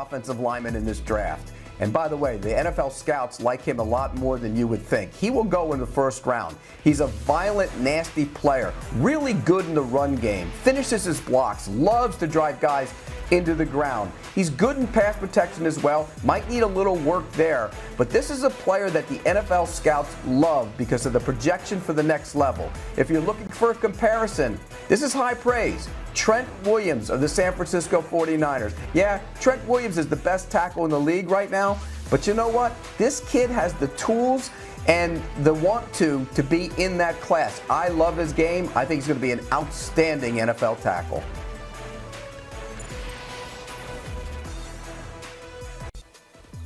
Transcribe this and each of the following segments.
offensive lineman in this draft. And by the way, the NFL scouts like him a lot more than you would think. He will go in the first round. He's a violent, nasty player, really good in the run game, finishes his blocks, loves to drive guys into the ground. He's good in pass protection as well, might need a little work there, but this is a player that the NFL scouts love because of the projection for the next level. If you're looking for a comparison, this is high praise. Trent Williams of the San Francisco 49ers. Yeah, Trent Williams is the best tackle in the league right now, but you know what? This kid has the tools and the want to be in that class. I love his game. I think he's going to be an outstanding NFL tackle.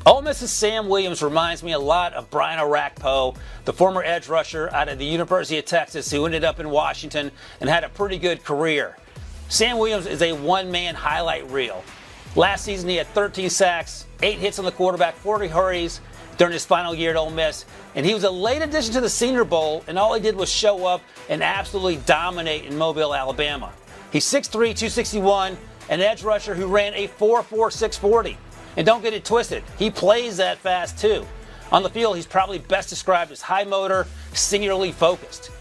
Ole Miss's Sam Williams reminds me a lot of Brian Orakpo, the former edge rusher out of the University of Texas who ended up in Washington and had a pretty good career. Sam Williams is a one-man highlight reel. Last season he had 13 sacks, 8 hits on the quarterback, 40 hurries during his final year at Ole Miss, and he was a late addition to the Senior Bowl, and all he did was show up and absolutely dominate in Mobile, Alabama. He's 6'3", 261, an edge rusher who ran a 4.4 640. And don't get it twisted, he plays that fast too. On the field, he's probably best described as high motor, singularly focused.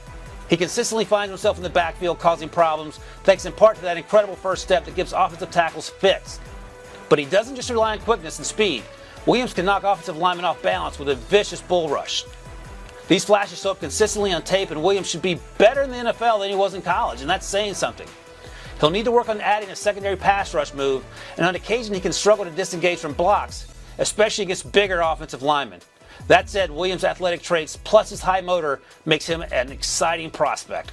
He consistently finds himself in the backfield causing problems, thanks in part to that incredible first step that gives offensive tackles fits. But he doesn't just rely on quickness and speed. Williams can knock offensive linemen off balance with a vicious bull rush. These flashes show up consistently on tape, and Williams should be better in the NFL than he was in college, and that's saying something. He'll need to work on adding a secondary pass rush move, and on occasion he can struggle to disengage from blocks, especially against bigger offensive linemen. That said, Williams' athletic traits plus his high motor makes him an exciting prospect.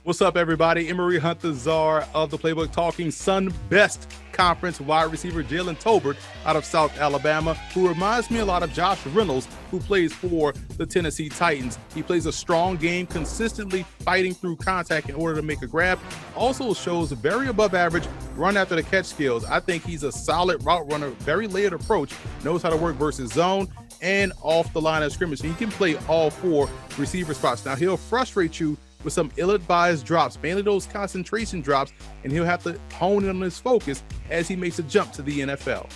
What's up, everybody? Emery Hunt, the czar of the Playbook, talking Sun Best Conference wide receiver Jalen Tolbert out of South Alabama, who reminds me a lot of Josh Reynolds, who plays for the Tennessee Titans. He plays a strong game, consistently fighting through contact in order to make a grab. Also shows very above average run after the catch skills. I think he's a solid route runner, very layered approach, knows how to work versus zone and off the line of scrimmage. So he can play all 4 receiver spots. Now, he'll frustrate you with some ill-advised drops, mainly those concentration drops, and he'll have to hone in on his focus as he makes a jump to the NFL.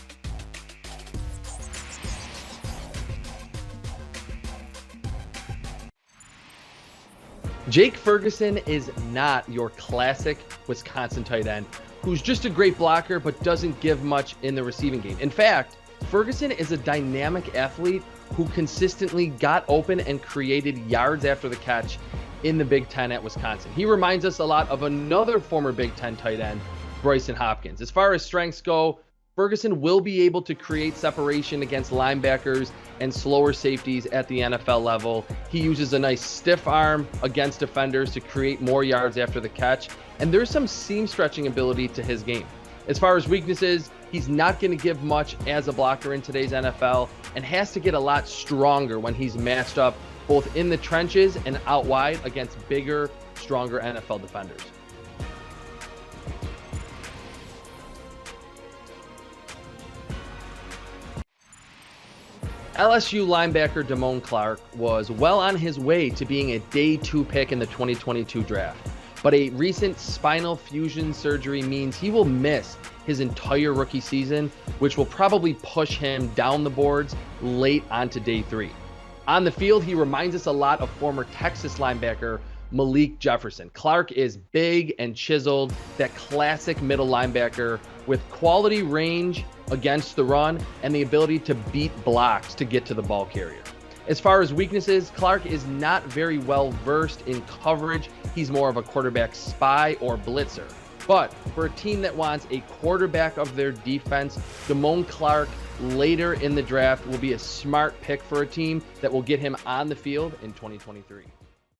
Jake Ferguson is not your classic Wisconsin tight end who's just a great blocker but doesn't give much in the receiving game. In fact, Ferguson is a dynamic athlete who consistently got open and created yards after the catch in the Big Ten at Wisconsin. He reminds us a lot of another former Big Ten tight end, Bryson Hopkins. As far as strengths go, Ferguson will be able to create separation against linebackers and slower safeties at the NFL level. He uses a nice stiff arm against defenders to create more yards after the catch, and there's some seam stretching ability to his game. As far as weaknesses, he's not going to give much as a blocker in today's NFL and has to get a lot stronger when he's matched up both in the trenches and out wide against bigger, stronger NFL defenders. LSU linebacker Damion Clark was well on his way to being a day 2 pick in the 2022 draft, but a recent spinal fusion surgery means he will miss his entire rookie season, which will probably push him down the boards late onto day 3. On the field, he reminds us a lot of former Texas linebacker Malik Jefferson. Clark is big and chiseled, that classic middle linebacker with quality range against the run and the ability to beat blocks to get to the ball carrier. As far as weaknesses, Clark is not very well versed in coverage. He's more of a quarterback spy or blitzer. But for a team that wants a quarterback of their defense, Damion Clark later in the draft will be a smart pick for a team that will get him on the field in 2023.